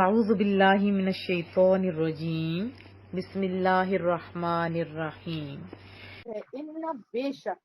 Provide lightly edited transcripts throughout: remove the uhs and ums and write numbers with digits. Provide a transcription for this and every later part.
اعوذ باللہ من الشیطان الرجیم بسم اللہ الرحمن الرحیم ان بے شک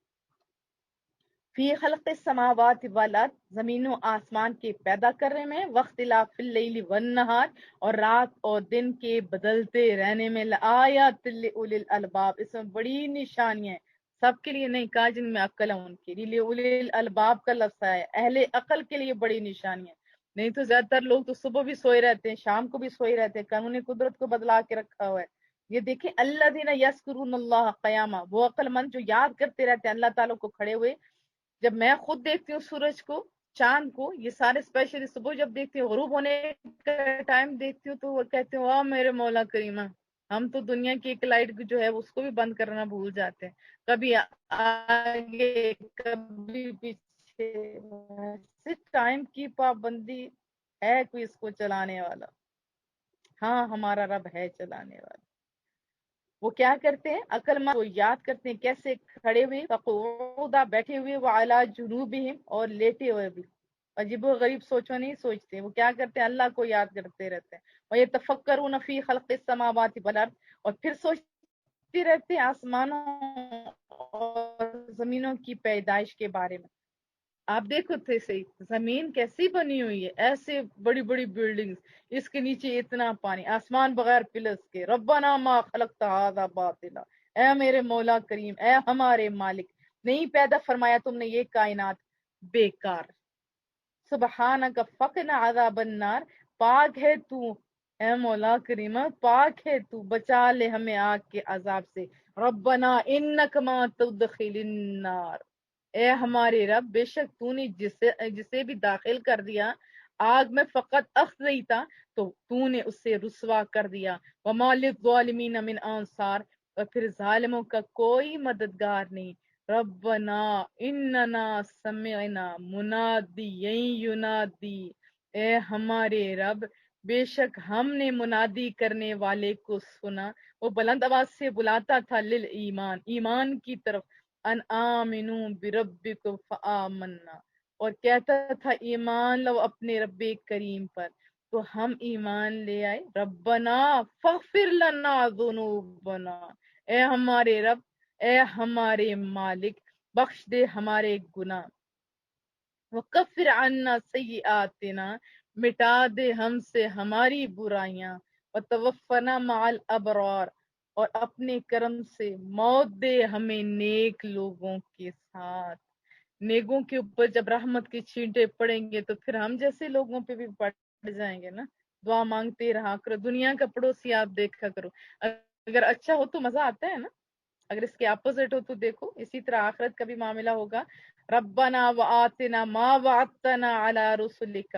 فی خلق السماوات والارض زمین و آسمان کے پیدا کرنے میں واختلاف اللیل والنہار اور رات اور دن کے بدلتے رہنے میں لآیات لأولی الالباب، اس میں بڑی نشانیاں ہیں سب کے لیے، نہیں کہا جن میں عقل ہے ان کے لیے، لأولی الالباب کا لفظ ہے اہل عقل کے لیے بڑی نشانیاں، نہیں تو زیادہ تر لوگ تو صبح بھی سوئے رہتے ہیں، شام کو بھی سوئے رہتے ہیں، قانون قدرت کو بدلا کے رکھا ہوا ہے۔ یہ دیکھیں الذین یذکرون اللہ قیاما، وہ عقل مند جو یاد کرتے رہتے ہیں اللہ تعالیٰ کو کھڑے ہوئے۔ جب میں خود دیکھتی ہوں سورج کو، چاند کو، یہ سارے اسپیشلی صبح جب دیکھتی ہوں، غروب ہونے کا ٹائم دیکھتی ہوں، تو وہ کہتے ہیں واہ میرے مولا کریمہ، ہم تو دنیا کی ایک لائٹ جو ہے اس کو بھی بند کرنا بھول جاتے ہیں، کبھی آگے کبھی پیچھے، صرف ٹائم کی پابندی ہے کوئی اس کو چلانے والا؟ ہاں ہمارا رب ہے چلانے والا۔ وہ کیا کرتے ہیں عقل مند، وہ یاد کرتے ہیں کیسے کھڑے ہوئے، فقعودا بیٹھے ہوئے، وعلی جنوبہم اور لیٹے ہوئے بھی، عجیب و غریب سوچو نہیں سوچتے، وہ کیا کرتے ہیں اللہ کو یاد کرتے رہتے ہیں، وَيَتَفَكَّرُونَ فِي خَلْقِ السَّمَاوَاتِ وَالْأَرْضِ، اور پھر سوچتے رہتے ہیں آسمانوں اور زمینوں کی پیدائش کے بارے میں۔ آپ دیکھو تھے صحیح زمین کیسی بنی ہوئی ہے، ایسے بڑی بڑی بلڈنگز، اس کے نیچے اتنا پانی، آسمان بغیر پلس کے، ربنا ما خلقت ھذا باطلا، اے میرے مولا کریم، اے ہمارے مالک، نہیں پیدا فرمایا تم نے یہ کائنات بیکار۔ سبحانک فقنا عذاب النار، پاک ہے تو اے مولا کریمہ، پاک ہے تو، بچا لے ہمیں آگ کے عذاب سے۔ ربنا انک ما تدخل النار، اے ہمارے رب بے شک تو نے جسے بھی داخل کر دیا آگ میں، فقط اخزیتا، تو تو نے اسے رسوا کر دیا، وما للظالمین من انصار، اور پھر ظالموں کا کوئی مددگار نہیں۔ ربنا اننا سمعنا منادیا ینادی، اے ہمارے رب بے شک ہم نے منادی کرنے والے کو سنا، وہ بلند آواز سے بلاتا تھا للایمان، ایمان کی طرف، ان آمنوا بربکم فآمنا، اور کہتا تھا ایمان لو اپنے رب کریم پر، تو ہم ایمان لے آئے۔ ربنا فاغفر لنا ذنوبنا، اے ہمارے رب، اے ہمارے مالک، بخش دے ہمارے گناہ، وکفر عنا سیئاتنا، مٹا دے ہم سے ہماری برائیاں، وتوفنا مع الابرار، اور اپنے کرم سے موت دے ہمیں نیک لوگوں کے ساتھ۔ نیکوں کے اوپر جب رحمت کے چھینٹے پڑیں گے تو پھر ہم جیسے لوگوں پہ بھی پڑ جائیں گے نا۔ دعا مانگتے رہا کرو، دنیا کا پڑوسی آپ دیکھا کرو، اگر اچھا ہو تو مزہ آتا ہے نا، اگر اس کے اپوزٹ ہو تو دیکھو اسی طرح آخرت کا بھی معاملہ ہوگا۔ ربنا وآتنا ما وعدتنا علی رسلک،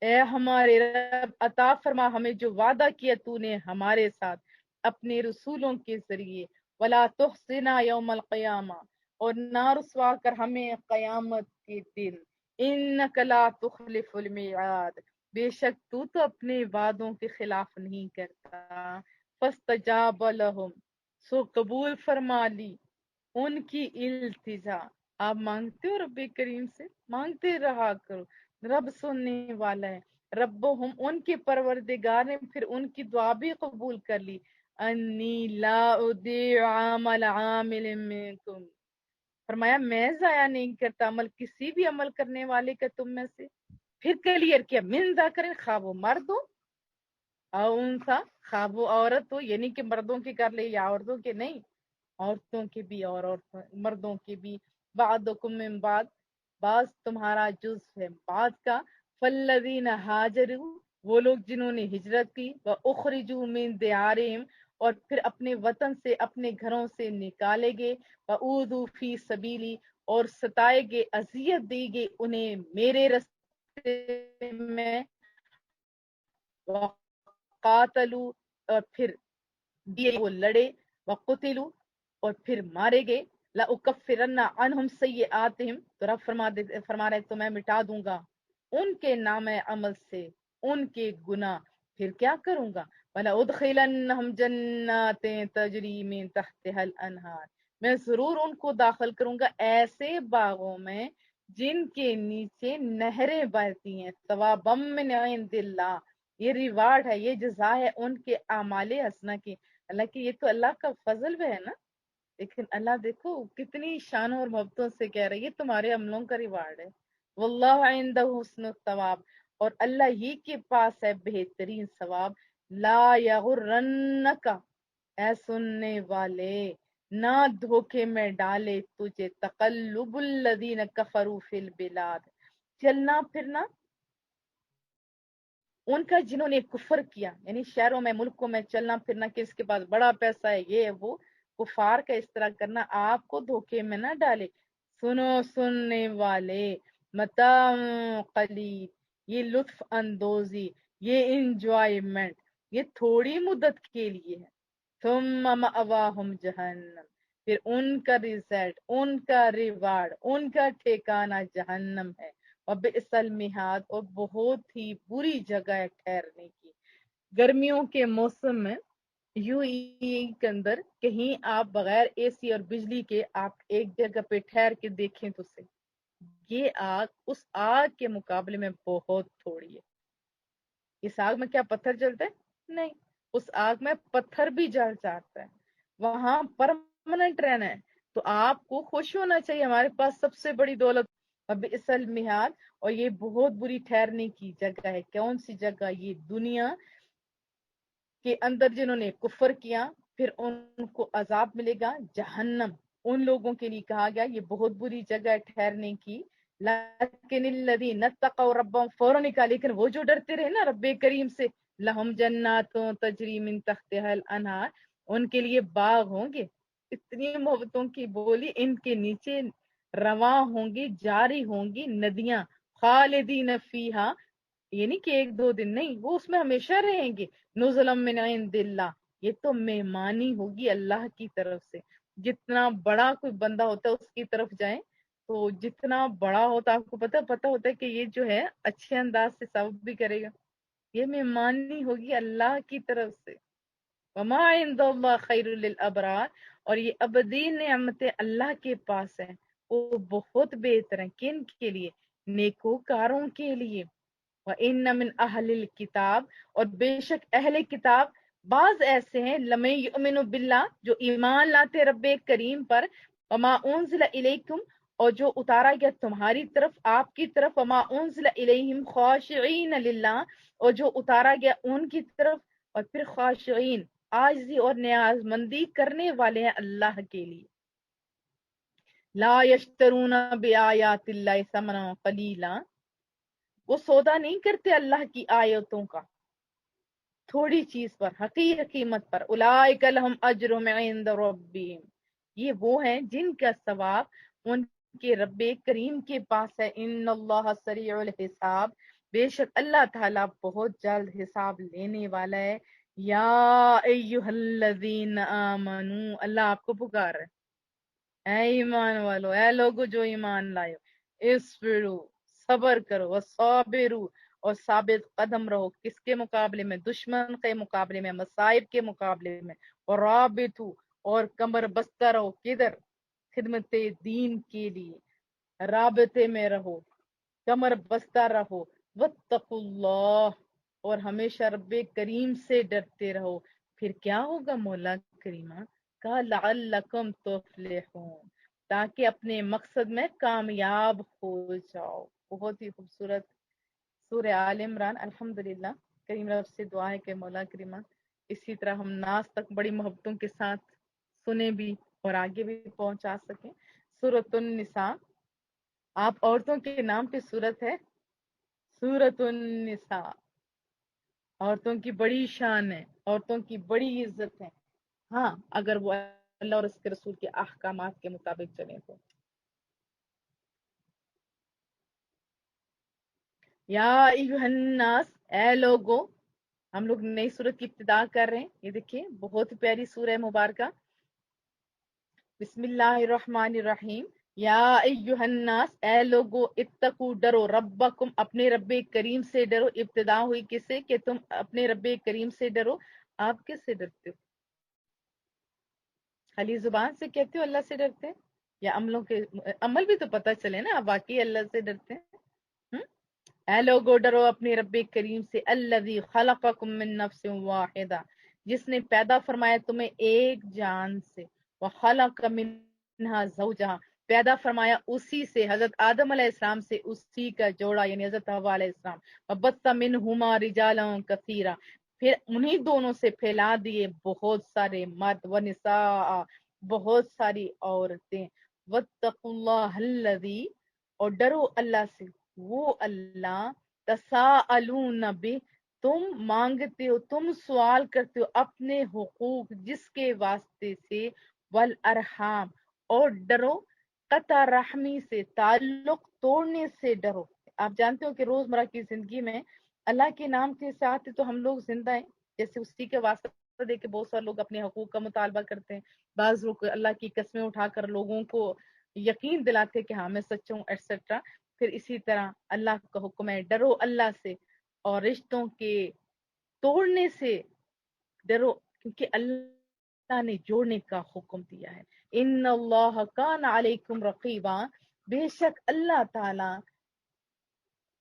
اے ہمارے رب عطا فرما ہمیں جو وعدہ کیا تو نے ہمارے ساتھ اپنے رسولوں کے ذریعے، ولا تحزنا یوم القیامہ، اور نہ رسوا کر ہمیں قیامت کے دن، انک لا تخلف المیعاد، بے شک تو اپنے وعدوں کے خلاف نہیں کرتا۔ فاستجاب لہم، سو قبول فرما لی ان کی التجا، آپ مانگتے ہو رب کریم سے، مانگتے رہا کرو، رب سننے والا ہے۔ ربہم، ان کے پروردگار نے پھر ان کی دعا بھی قبول کر لی، انی لا اضیع عمل عامل منکم، فرمایا میں ضائع نہیں کرتا عمل کسی بھی عمل کرنے والے کا تم میں سے۔ پھر کلیئر کیا، من ذکر، خواہ وہ مرد ہو، او انثی، خواہ وہ عورت ہو، یعنی کہ مردوں کے کر لے یا عورتوں کے، نہیں، عورتوں کے بھی اور مردوں کے بھی، بعضکم من بعض، بعض تمہارا جز ہے بعض کا، فالذین ہاجروا، وہ لوگ جنہوں نے ہجرت کی، واخرجوا من دیارہم، اور پھر اپنے وطن سے اپنے گھروں سے نکالے گئے، واوذوا فی سبیلی، اور ستائے گئے، اذیت دی گئی انہیں میرے رستے میں، وقاتلوا، اور پھر دیے وہ لڑے، وقتلوا، اور پھر مارے گئے، لأکفرن عنہم سیئاتہم، تو رب فرما رہے تو میں مٹا دوں گا ان کے نام عمل سے ان کے گناہ، پھر کیا کروں گا، وَلَأُدْخِلَنَّهُمْ جَنَّاتٍ تَجْرِي مِن تَحْتِهَا الْأَنْهَارُ، میں ضرور ان کو داخل کروں گا ایسے باغوں میں جن کے نیچے نہریں بہتی ہیں، ثوابا من عند اللہ، یہ ریوارڈ ہے، یہ جزا ہے ان کے اعمال حسنہ کی۔ اللہ کی یہ تو اللہ کا فضل بھی ہے نا، لیکن اللہ دیکھو کتنی شانوں اور محبتوں سے کہہ رہی ہے یہ تمہارے عملوں کا ریوارڈ ہے۔ واللہ عندہ حسن الثواب، اور اللہ ہی کے پاس ہے بہترین ثواب۔ لا یغرنک، اے سننے والے نہ دھوکے میں ڈالے تجھے تقلب الذین کفروا فی البلاد، چلنا پھرنا ان کا جنہوں نے کفر کیا، یعنی شہروں میں ملکوں میں چلنا پھرنا کہ اس کے پاس بڑا پیسہ ہے یہ ہے وہ، کفار کا اس طرح کرنا آپ کو دھوکے میں نہ ڈالے۔ سنو سننے والے، متاع قلیل، یہ لطف اندوزی، یہ انجوائمنٹ، یہ تھوڑی مدت کے لیے ہے۔ ثم مأواہم جہنم، پھر ان کا ریزلٹ، ان کا ریوارڈ، ان کا ٹھکانہ جہنم ہے۔ وبئس المہاد، اور بہت ہی بری جگہ ہے ٹھہرنے کی۔ گرمیوں کے موسم میں یو اے کے اندر کہیں آپ بغیر اے سی اور بجلی کے آپ ایک جگہ پہ ٹھہر کے دیکھیں تو صحیح، یہ آگ اس آگ کے مقابلے میں بہت تھوڑی ہے۔ اس آگ میں کیا پتھر جلتے ہیں؟ نہیں، اس آگ میں پتھر بھی جل جاتا ہے، وہاں پرماننٹ رہنا ہے۔ تو آپ کو خوش ہونا چاہیے ہمارے پاس سب سے بڑی دولت وبئس المہاد، اور یہ بہت بری ٹھہرنے کی جگہ ہے۔ کون سی جگہ؟ یہ دنیا کے اندر جنہوں نے کفر کیا، پھر ان کو عذاب ملے گا جہنم، ان لوگوں کے لیے کہا گیا یہ بہت بری جگہ ہے ٹھہرنے کی۔ لیکن الذین اتقوا ربهم، فوراً نکاح، لیکن وہ جو ڈرتے رہے نا رب کریم سے، لہم جناتوں تجری من تحتها الانہار، ان کے لیے باغ ہوں گے، اتنی محبتوں کی بولی، ان کے نیچے رواں ہوں گی، جاری ہوں گی ندیاں، خالدین فیہا، یعنی کہ ایک دو دن نہیں، وہ اس میں ہمیشہ رہیں گے۔ نزلا من عند اللہ، یہ تو مہمانی ہوگی اللہ کی طرف سے۔ جتنا بڑا کوئی بندہ ہوتا ہے اس کی طرف جائیں تو جتنا بڑا ہوتا آپ کو پتا ہوتا ہے کہ یہ جو ہے اچھے انداز سے ثواب بھی کرے گا، یہ مہمانی ہوگی اللہ کی طرف سے۔ وما عند اللہ خیر للابرار، اور یہ ابدی نعمتیں اللہ کے پاس ہیں، وہ بہت بہتر ہیں کن کے لیے؟ نیکوکاروں کے لیے۔ وَإِنَّ مِنْ أَهْلِ الْكِتَابِ، اور بے شک اہل کتاب بعض ایسے ہیں لَمَن يُؤْمِنُ بِاللَّهِ، جو ایمان لاتے رب کریم پر، وَمَا أُنزِلَ إِلَيْكُمْ، اور جو اتارا گیا تمہاری طرف آپ کی طرف، وَمَا أُنزِلَ إِلَيْهِمْ خَاشِعِينَ لِلَّهِ، اور جو اتارا گیا ان کی طرف، اور پھر خاشعین عاجزی اور نیاز مندی کرنے والے ہیں اللہ کے لیے۔ لا یشترون بآیات اللہ ثمنا قلیلا، وہ سودا نہیں کرتے اللہ کی آیتوں کا تھوڑی چیز پر، حقیر قیمت پر۔ اولئک لہم اجرہم عند ربہم، یہ وہ ہیں جن کا ثواب ان کے رب کریم کے پاس ہے۔ ان اللہ سریع الحساب، بے شک اللہ تعالیٰ بہت جلد حساب لینے والا ہے۔ یا ایہا الذین آمنو، اللہ آپ کو پکار رہے ہیں، اے ایمان والو، اے لوگو جو ایمان لائے ہو، اصبروا، صبر کرو، وصابروا، اور ثابت قدم رہو، کس کے مقابلے میں؟ دشمن کے مقابلے میں، مصائب کے مقابلے میں۔ اور رابطو، اور کمر بستہ رہو، کدھر؟ خدمت دین کے لیے رابطے میں رہو، کمر بستہ رہو۔ واتقوا اللہ، اور ہمیشہ رب کریم سے ڈرتے رہو۔ پھر کیا ہوگا مولا کریمہ؟ کہا لعلکم تفلحون، تاکہ اپنے مقصد میں کامیاب ہو جاؤ۔ بہت ہی خوبصورت سورہ آل عمران۔ الحمدللہ، کریم رب سے دعا ہے کہ مولا کریمہ اسی طرح ہم ناز تک بڑی محبتوں کے ساتھ سنیں بھی اور آگے بھی پہنچا سکیں۔ سورۃ النساء، آپ عورتوں کے نام پہ سورت ہے سورۃ النساء، عورتوں کی بڑی شان ہے، عورتوں کی بڑی عزت ہے، ہاں اگر وہ اللہ اور اس کے رسول کے احکامات کے مطابق چلیں تو۔ یا ایھا الناس، اے لوگو، ہم لوگ نئی سورت کی ابتدا کر رہے ہیں، یہ دیکھیے بہت پیاری سورہ مبارکہ۔ بسم اللہ الرحمن الرحیم۔ یا ایھا الناس، اے لوگو، اتقوا، ڈرو، ربکم، اپنے رب کریم سے ڈرو۔ ابتدا ہوئی کس سے؟ کہ تم اپنے رب کریم سے ڈرو۔ آپ کس سے ڈرتے ہو؟ خالی زبان سے کہتے ہو اللہ سے ڈرتے ہیں، یا عملوں کے عمل بھی تو پتہ چلے نا آپ واقعی اللہ سے ڈرتے ہیں؟ اے لوگو ڈرو اپنے رب کریم سے، الذی خلقکم من نفس واحدہ، جس نے پیدا فرمایا تمہیں ایک جان سے، وخلق منہا زوجہا، پیدا فرمایا اسی سے حضرت آدم علیہ السلام سے اسی کا جوڑا یعنی حضرت حوا علیہ السلام، وبث منہما رجالا کثیرا، پھر انہی دونوں سے پھیلا دیے بہت سارے مرد و نساء، بہت ساری عورتیں، واتقوا اللہ الذی، اور ڈرو اللہ سے، وہ اللہ، تساءلون بہ، تم مانگتے ہو، تم سوال کرتے ہو اپنے حقوق جس کے واسطے سے، والارحام، اور ڈرو قطع رحمی سے، تعلق توڑنے سے ڈرو۔ آپ جانتے ہو کہ روزمرہ کی زندگی میں اللہ کے نام کے ساتھ تو ہم لوگ زندہ ہیں، جیسے اسی کے واسطے دے کے بہت سارے لوگ اپنے حقوق کا مطالبہ کرتے ہیں، بعض لوگ اللہ کی قسمیں اٹھا کر لوگوں کو یقین دلاتے کہ ہاں میں سچا ہوں ایٹسٹرا۔ پھر اسی طرح اللہ کا حکم ہے ڈرو اللہ سے اور رشتوں کے توڑنے سے ڈرو، کیونکہ اللہ نے جوڑنے کا حکم دیا ہے۔ ان اللہ کان علیکم رقیبا، بے شک اللہ تعالی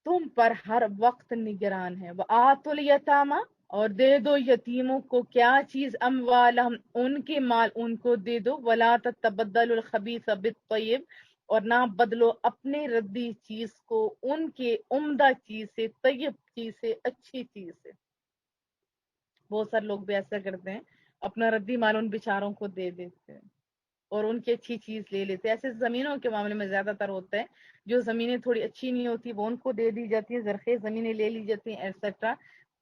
تم پر ہر وقت نگران ہے۔ وآتوا الیتامی، اور دے دو یتیموں کو کیا چیز، اموالہم، ان کے مال ان کو دے دو، ولا تتبدلوا الخبیث بالطیب، اور نہ بدلو اپنے ردی چیز کو ان کے عمدہ چیز سے، طیب چیز سے، اچھی چیز سے۔ بہت سارے لوگ بھی ایسا کرتے ہیں، اپنا ردی مال ان بیچاروں کو دے دیتے ہیں اور ان کی اچھی چیز لے لیتے ہیں۔ ایسے زمینوں کے معاملے میں زیادہ تر ہوتا ہے، جو زمینیں تھوڑی اچھی نہیں ہوتی وہ ان کو دے دی جاتی ہیں، زرخیز زمینیں لے لی جاتی ہیں ایٹسٹرا۔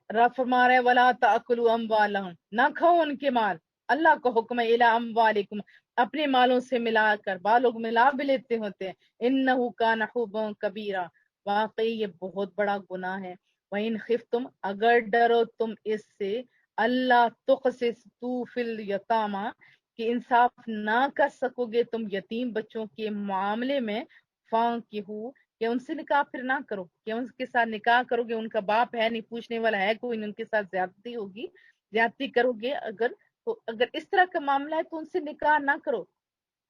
رب فرما رہا ہے ولا تاکلوا اموالہم، نہ کھاؤ ان کے مال، اللہ کا حکم ہے الی اموالکم، اپنے مالوں سے ملا کر، بعض لوگ ملا بھی لیتے ہوتے ہیں، انہ کان حوبا کبیرا، واقعی یہ بہت بڑا گناہ ہے۔ وَإِنْ خِفْتُمْ، اگر ڈرو تم اس سے، اللہ تقسطوا فی الیتامی، کہ انصاف نہ کر سکو گے تم یتیم بچوں کے معاملے میں، فانکحوا، کہ ان سے نکاح پھر نہ کرو، کہ ان کے ساتھ نکاح کرو گے ان کا باپ ہے نہیں، پوچھنے والا ہے کوئی نہیں، ان کے ساتھ زیادتی ہوگی، زیادتی کرو گے اگر، تو اگر اس طرح کا معاملہ ہے تو ان سے نکاح نہ کرو۔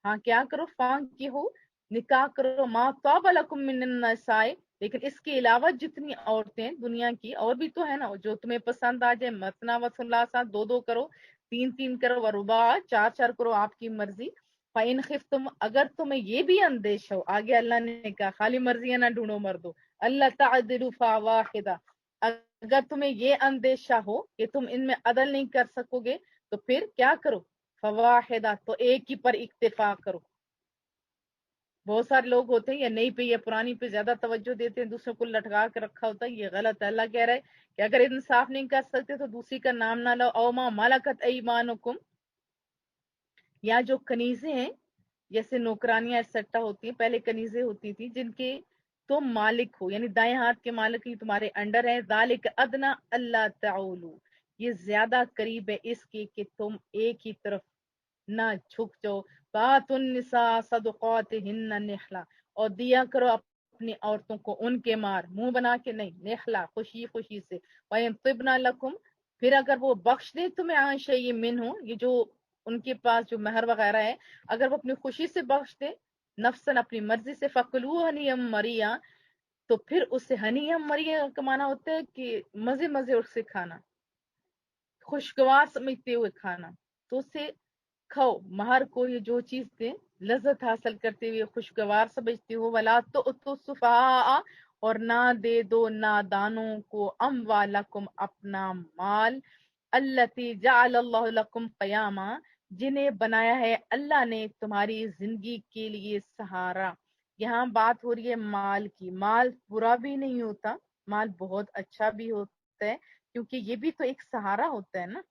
ہاں کیا کرو، فانکحوا، نکاح کرو، ما طاب لکم من النساء، لیکن اس کے علاوہ جتنی عورتیں دنیا کی اور بھی تو ہے نا، جو تمہیں پسند آ جائے، مثنا و ثلاثہ، دو دو کرو، تین تین کرو، ورباع، چار چار کرو، آپ کی مرضی۔ فَإِنْ خِفْتُمْ، اگر تمہیں یہ بھی اندیشہ ہو، آگے اللہ نے کہا خالی مرضیاں نہ ڈھونڈو مردو، اللہ تعدلوا فواحدہ، اگر تمہیں یہ اندیشہ ہو کہ تم ان میں عدل نہیں کر سکو گے تو پھر کیا کرو، فواحدہ، تو ایک ہی پر اکتفا کرو۔ بہت سارے لوگ ہوتے ہیں یا نئی پہ یا پرانی پہ زیادہ توجہ دیتے ہیں، دوسروں کو لٹکا کے رکھا ہوتا ہے، یہ غلط ہے۔ اللہ کہہ رہا ہے کہ اگر انصاف نہیں کر سکتے تو دوسری کا نام نہ لو، او ما ملکت ایمانکم، یا جو کنیزیں ہیں جیسے نوکرانیاں ایٹسٹرا ہوتی ہیں، پہلے کنیزیں ہوتی تھی جن کے تم مالک ہو، یعنی دائیں ہاتھ کے مالک ہی تمہارے انڈر ہیں، ذالک ادنا اللہ تعولو، یہ زیادہ قریب ہے اس کے کہ تم ایک ہی طرف نہ جھک جاؤ۔ بات النساء صدقاتہن نحلا، اور دیا کرو اپنی عورتوں کو ان کے مار، منہ بنا کے نہیں، نحلا، خوشی خوشی سے۔ وَإِن طِبْنَ لَكُمْ، پھر اگر وہ بخش دے تمہیں عن شیء منہ، یہ جو ان کے پاس جو مہر وغیرہ ہے، اگر وہ اپنی خوشی سے بخش دے، نفسن، اپنی مرضی سے، فَكُلُوهُ هَنِيًّا مَرِيًّا، تو پھر اسے ہنیہ مریا کا معنی ہوتا ہے کہ مزے مزے اس سے کھانا، خوشگوار سمجھتے ہوئے کھانا، تو اسے کھاؤ، مہر کو یہ جو چیز دے لذت حاصل کرتے ہوئے خوشگوار سمجھتے ہو، ولا تؤتوا السفہاء، اور نہ دے دو نادانوں کو، اموالکم، اپنا مال، التی جعل اللہ لکم قیاما، جنہیں بنایا ہے اللہ نے تمہاری زندگی کے لیے سہارا۔ یہاں بات ہو رہی ہے مال کی، مال برا بھی نہیں ہوتا، مال بہت اچھا بھی ہوتا ہے، کیونکہ یہ بھی تو ایک سہارا ہوتا ہے نا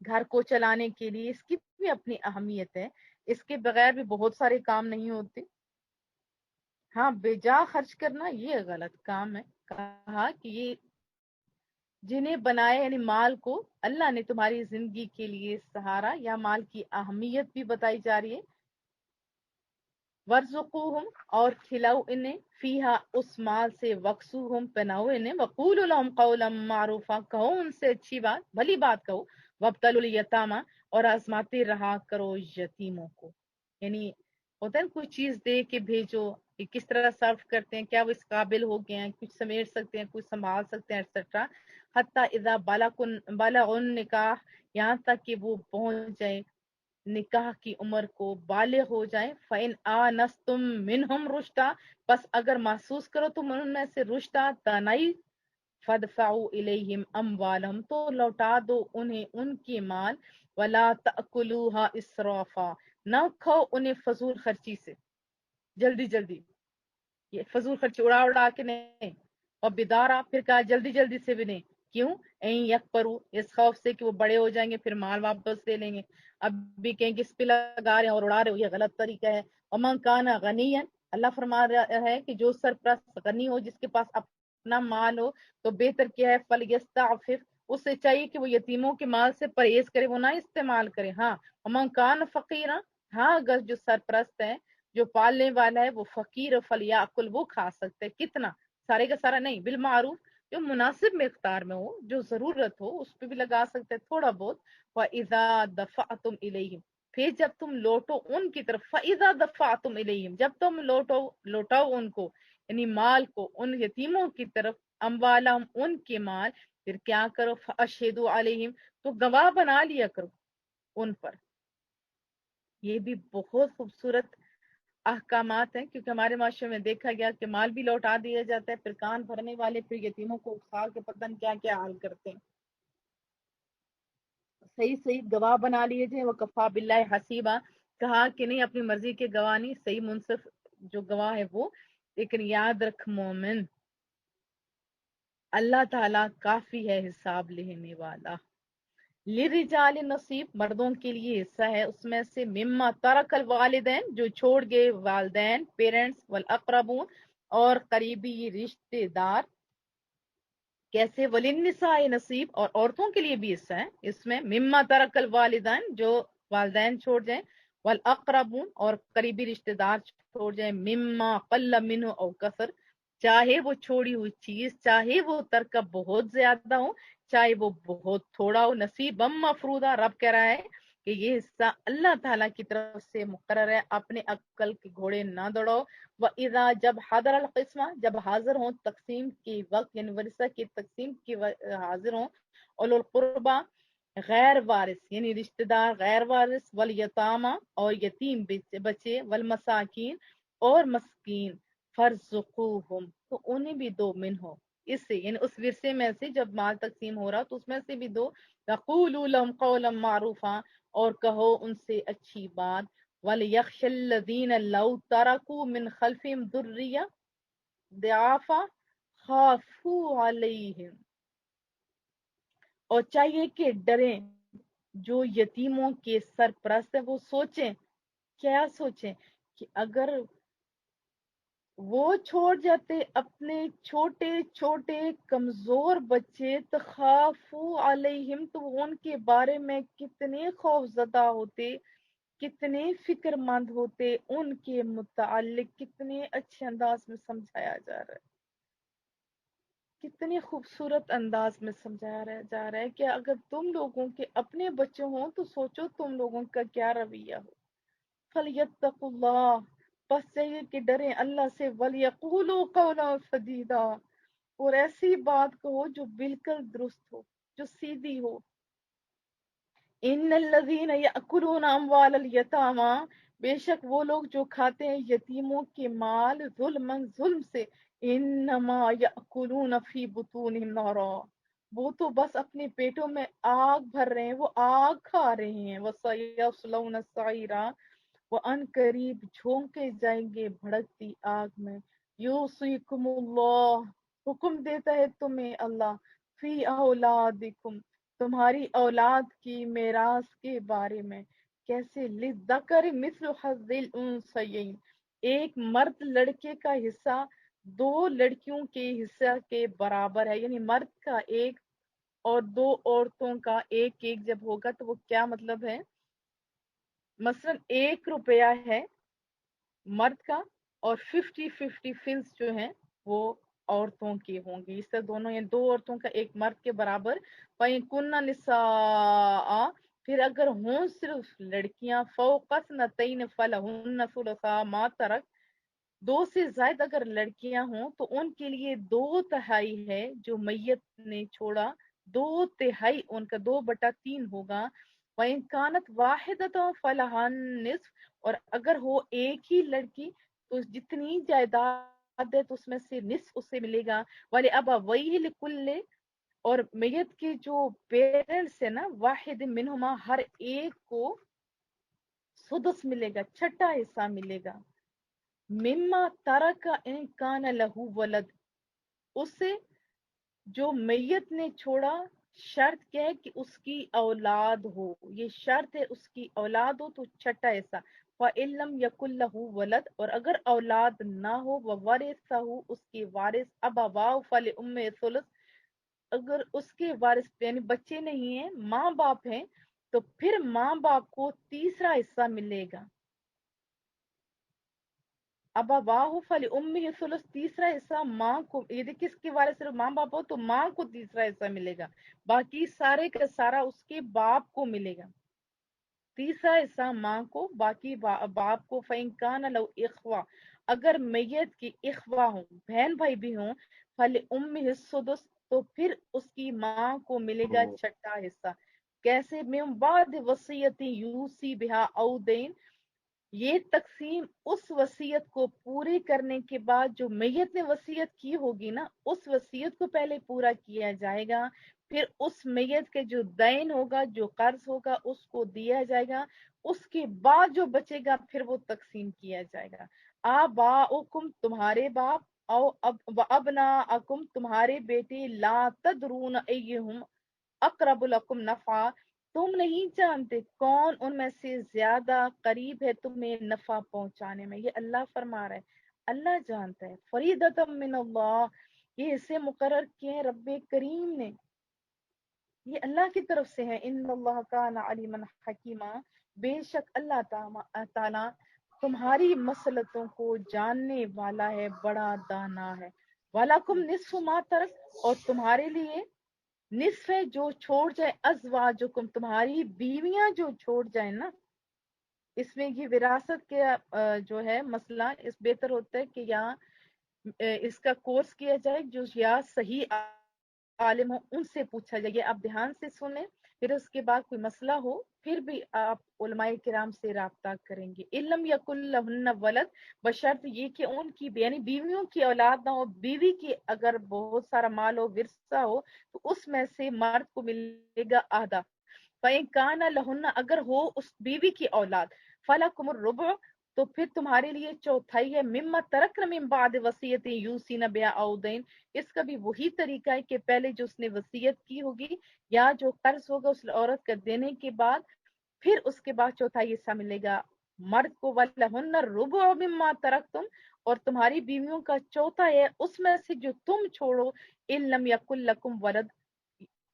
گھر کو چلانے کے لیے، اس کی بھی اپنی اہمیت ہے، اس کے بغیر بھی بہت سارے کام نہیں ہوتے۔ ہاں بے جا خرچ کرنا یہ غلط کام ہے، کہا کہ یہ جنہیں بنائے یعنی مال کو اللہ نے تمہاری زندگی کے لیے سہارا، یا مال کی اہمیت بھی بتائی جا رہی ہے۔ ورزقوہم، اور کھلاؤ انہیں، فیہا، اس مال سے، وقسوہم، پہناؤ انہیں، وقولوا لہم قولا معروفا، کہو ان سے اچھی بات، بھلی بات کہو، وابتلوا الیتامی، اور آزماتے رہا کرو یتیموں کو، یعنی ہوتا ہے کوئی چیز دے کے بھیجو، کہ کس طرح صرف کرتے ہیں, کیا وہ اس قابل ہو گئے ہیں, کچھ سمیٹ سکتے ہیں, کچھ سنبھال سکتے ہیں, ایٹسٹرا. حتیٰ اذا بلغ النکاح, یہاں تک کہ وہ پہنچ جائے نکاح کی عمر کو, بالغ ہو جائیں. فَإِنْ آنَسْتُم مِّنْهُمْ رُشْدًا, بس اگر محسوس کرو تم ان میں سے رشدہ دانائی, فَادْفَعُوا إِلَيْهِمْ أَمْوَالَهُمْ, تو لوٹا دو انہیں ان کے مال. وَلَا تَأْكُلُوهَا إِسْرَافًا, نہ کھاؤ انہیں فضول خرچی سے, جلدی جلدی, یہ فضول خرچی اڑا اڑا کے نہیں. اور بدارا, پھر کہا جلدی جلدی سے بھی نہیں. کیوں؟ این یکپرو, اس خوف سے کہ وہ بڑے ہو جائیں گے پھر مال واپس لے لیں گے. اب بھی کہیں گے اس پہ لگا رہے ہیں اور اڑا رہے ہو, یہ غلط طریقہ ہے. ومن کان غنیا, اللہ فرما رہا ہے کہ جو سرپرست غنی ہو, جس کے پاس اپنا مال ہو, تو بہتر کیا ہے, فلیستعفف, اسے چاہیے کہ وہ یتیموں کے مال سے پرہیز کرے, وہ نہ استعمال کرے. ہاں, ومن کان فقیرا, ہاں اگر جو سرپرست ہے, جو پالنے والا ہے, وہ فقیر, فلیاکل, وہ کھا سکتے. کتنا, سارے کا سارا نہیں, بالمعروف, جو مناسب مقدار میں ہو, جو ضرورت ہو, اس پہ بھی لگا سکتے تھوڑا بہت. وَإِذَا دَفَعْتُمْ إِلَيْهِمْ, پھر جب تم لوٹو ان کی طرف. فَإِذَا دَفَعْتُمْ إِلَيْهِمْ, جب تم لوٹاؤ ان کو, یعنی مال کو, ان یتیموں کی طرف. اموالہم, ان کے مال, پھر کیا کرو, فَأَشْهِدُوا عَلَيْهِمْ, تو گواہ بنا لیا کرو ان پر. یہ بھی بہت خوبصورت احکامات ہیں, کیونکہ ہمارے معاشرے میں دیکھا گیا کہ مال بھی لوٹا دیا جاتا ہے, پھر کان بھرنے والے پھر یتیموں کو اکسا کے پتہ نہیں کیا کیا حال کرتے ہیں. صحیح صحیح گواہ بنا لیے جائیں. وکفا باللہ حسیبا, کہا کہ نہیں اپنی مرضی کے گواہ نہیں, صحیح منصف جو گواہ ہے وہ. لیکن یاد رکھ مومن, اللہ تعالیٰ کافی ہے حساب لینے والا. لِلرِّجَالِ نصیب, مردوں کے لیے حصہ ہے اس میں سے. مما ترک الوالدین, جو چھوڑ گئے والدین, پیرنٹس. والاقربون, اور قریبی رشتے دار. کیسے؟ وللنساء نصیب, اور عورتوں کے لیے بھی حصہ ہے اس میں. مما ترک الوالدین, جو والدین چھوڑ جائیں. والاقربون, اور قریبی رشتے دار چھوڑ جائیں. مما قل منہ او کثر, چاہے وہ چھوڑی ہوئی چیز, چاہے وہ ترکہ بہت زیادہ ہو, چاہے وہ بہت تھوڑا ہو. نصیبم مفروضہ, رب کہہ رہا ہے کہ یہ حصہ اللہ تعالیٰ کی طرف سے مقرر ہے, اپنے عقل کے گھوڑے نہ دوڑو. وَإِذَا, جب حضر القسمہ, جب حاضر ہوں تقسیم کی وقت, یعنی ورثہ کی تقسیم کی حاضر ہوں. اولو القربہ, غیر وارث یعنی رشتہ دار غیر وارث. والیتامہ, اور یتیم بچے. والمساکین, اور مسکین. فرزقوہم, تو انہیں بھی دو منہو, اس سے یعنی اس ورثے میں سے جب مال تقسیم ہو رہا تو اس میں سے بھی دو. وقولوا لهم قولا معروفا, اور کہو ان سے اچھی بات. وَلْيَخْشَ الَّذِينَ لَوْ تَرَكُوا مِنْ خَلْفِهِمْ ذُرِّيَّةً ضِعَافًا خَافُوا عَلَيْهِمْ, اور چاہیے کہ ڈریں جو یتیموں کے سرپرست ہیں. وہ سوچیں, کیا سوچیں, کہ اگر وہ چھوڑ جاتے اپنے چھوٹے چھوٹے کمزور بچے, تخافوا علیہم, تو وہ ان کے بارے میں کتنے خوف زدہ ہوتے, کتنے فکر مند ہوتے, ان کے متعلق کتنے اچھے انداز میں سمجھایا جا رہا ہے, کتنے خوبصورت انداز میں سمجھایا جا رہا ہے کہ اگر تم لوگوں کے اپنے بچے ہوں تو سوچو تم لوگوں کا کیا رویہ ہو. فَلْيَتَّقُوا اللَّهَ, بس چاہیے کہ ڈریں اللہ سے. وَلْيَقُولُوا قَوْلًا سَدِيدًا, اور ایسی بات کہو جو بالکل درست ہو, جو سیدھی ہو. إِنَّ الَّذِينَ يَأْكُلُونَ أَمْوَالَ الْيَتَامَى, بے شک وہ لوگ جو کھاتے ہیں یتیموں کے مال, ظلم سے. إِنَّمَا يَأْكُلُونَ فِي بُطُونِهِمْ نَارًا, وہ تو بس اپنے پیٹوں میں آگ بھر رہے ہیں, وہ آگ کھا رہے ہیں. وَسَيَصْلَوْنَ سَعِيرًا, وہ ان قریب جھونکے جائیں گے بھڑکتی آگ میں. یوصیکم اللہ, حکم دیتا ہے تمہیں اللہ. فی اولادکم, تمہاری اولاد کی میراث کے بارے میں. کیسے؟ للذکر مثل حظ الانثیین, ایک مرد لڑکے کا حصہ دو لڑکیوں کے حصہ کے برابر ہے. یعنی مرد کا ایک اور دو عورتوں کا ایک ایک جب ہوگا تو وہ کیا مطلب ہے, مثلا 1 روپیہ ہے مرد کا, اور 50 فلس جو ہیں وہ عورتوں کے ہوں گے. اس طرح دونوں, یعنی دو عورتوں کا ایک مرد کے برابر. وَإِن كُنَّ نِسَاء, پھر اگر ہوں صرف لڑکیاں, فَوْقَ اثْنَتَيْنِ فَلَهُنَّ ثُلُثَا مَا تَرَكَ, 2 سے زائد اگر لڑکیاں ہوں تو ان کے لیے 2/3 ہے جو میت نے چھوڑا، 2/3 ان کا 2/3 ہوگا۔ وَإِن كَانَتْ وَاحِدَةٌ فَلَهَا النِّصْفُ، اور اگر ہو ایک ہی لڑکی تو جتنی جائیداد ہے تو اس میں سے نصف اسے ملے گا۔ وَلِأَبَوَيْهِ لِكُلِّ، اور میت کے جو پیرنٹس ہے نا، واحد منہما، ہر ایک کو سدس ملے گا، چھٹا حصہ ملے گا۔ مما ترک ان کان لہو ولد، اس سے جو میت نے چھوڑا، شرط کیا ہے کہ اس کی اولاد ہو، یہ شرط ہے اس کی اولاد ہو تو چھٹا حصہ۔ فَإِن لَمْ يَكُن لَهُ ولد، اور اگر اولاد نہ ہو، وَوَرِثَهُ، اس کے وارث، أَبَوَاهُ فَلِأُمِّهِ الثُّلُثُ، اگر اس کے وارث یعنی بچے نہیں ہیں، ماں باپ ہیں، تو پھر ماں باپ کو تیسرا حصہ ملے گا۔ ابواہ فلأمہ الثلث، تیسرا حصہ ماں کو، یہ کس کے وارث صرف ماں باپ ہو تو ماں کو تیسرا حصہ ملے گا، باقی سارے کا سارا اس کے باپ کو ملے گا۔ تیسرا حصہ ماں کو، باقی باپ کو۔ فإن کان لو اخوہ، اگر میت کی اخوہ ہوں، بہن بھائی بھی ہوں، فلأمہ السدس، تو پھر اس کی ماں کو ملے گا چھٹا حصہ۔ کیسے؟ من بعد وصیت یوصی بہا او دین، یہ تقسیم اس وصیت کو پوری کرنے کے بعد، جو میت نے وصیت کی ہوگی نا، اس وصیت کو پہلے پورا کیا جائے گا، پھر اس میت کے جو دین ہوگا، جو قرض ہوگا، اس کو دیا جائے گا، اس کے بعد جو بچے گا پھر وہ تقسیم کیا جائے گا۔ آباؤکم، تمہارے باپ، او ابناءکم، تمہارے بیٹے، لا تدرون ایہم اقرب لکم نفع، تم نہیں جانتے کون ان میں سے زیادہ قریب ہے تمہیں نفع پہنچانے میں، یہ اللہ فرما رہا ہے، اللہ جانتا ہے۔ فریدۃ من اللہ، یہ اسے مقرر کیے ہیں رب کریم نے، یہ اللہ کی طرف سے ہے۔ ان اللہ کان علیما حکیما، بے شک اللہ تعالی تمہاری مسلطوں کو جاننے والا ہے، بڑا دانا ہے۔ وَلَكُمْ نِصْفُ مَا تَرَكْ، اور تمہارے لیے نصف ہے جو چھوڑ جائے، ازواجکم، تمہاری بیویاں جو چھوڑ جائیں نا۔ اس میں یہ وراثت کے جو ہے مسئلہ، اس بہتر ہوتا ہے کہ یہاں اس کا کورس کیا جائے، جو یا صحیح عالم ہو ان سے پوچھا جائے۔ آپ دھیان سے سنیں، پھر اس کے بعد کوئی مسئلہ ہو پھر بھی آپ علماء کرام سے رابطہ کریں گے۔ علم یکن لہن ولد، بشرط یہ کہ ان کی یعنی بیویوں کی اولاد نہ ہو، بیوی کی اگر بہت سارا مال ہو، ورثہ ہو، تو اس میں سے مرد کو ملے گا آدھا۔ فَإِن كَانَ لَهُنَّ، اگر ہو اس بیوی کی اولاد، فَلَكُمُ الرُّبُعُ، تو پھر تمہارے لیے چوتھائی ہے، مما ترکن من بعد وصیت یوصین بہا او دین، اس کا بھی وہی طریقہ ہے کہ پہلے جو اس نے وصیت کی ہوگی یا جو قرض ہوگا اس عورت کا دینے کے بعد، پھر اس کے بعد چوتھائی حصہ ملے گا مرد کو۔ وَلَهُنَّ الرُّبُعُ مما ترکتم، اور تمہاری بیویوں کا چوتھا ہے اس میں سے جو تم چھوڑو، ان لم یکن لکم ولد،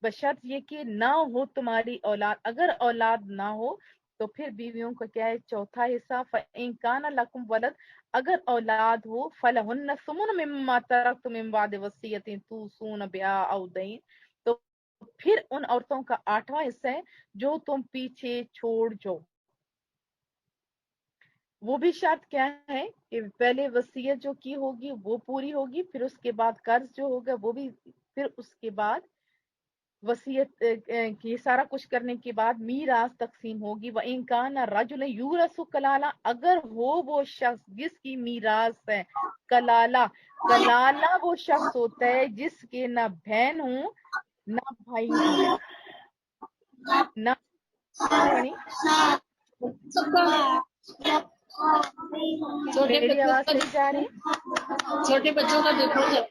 بشرط یہ کہ نہ ہو تمہاری اولاد، اگر اولاد نہ ہو تو پھر بیویوں کا کیا ہے چوتھا حصہ۔ فَإِن كَانَ لَكُمْ وَلَدٌ، اگر اولاد ہو، فَلَهُنَّ الثُّمُنُ مِمَّا تَرَكْتُم مِّن بَعْدِ وَصِيَّةٍ تُوصُونَ بِهَا أَوْ دَيْنٍ، تو پھر ان عورتوں کا 8واں حصہ ہے جو تم پیچھے چھوڑ جاؤ۔ وہ بھی شرط کیا ہے کہ پہلے وصیت جو کی ہوگی وہ پوری ہوگی، پھر اس کے بعد قرض جو ہوگا وہ بھی، پھر اس کے بعد وصیت کی سارا کچھ کرنے کے بعد میراث تقسیم ہوگی۔ وَإِن كَانَ رَجُلٌ يُورَثُ کلالہ، اگر ہو وہ شخص جس کی میراث ہے کلالہ، کلالہ وہ شخص ہوتا ہے جس کے نہ بہن ہوں نہ بھائی ہوں، نہ پڑھی چھوٹے میری بچوں آواز کا صحیح جا رہی؟ چھوٹے بچوں کا دیکھو جب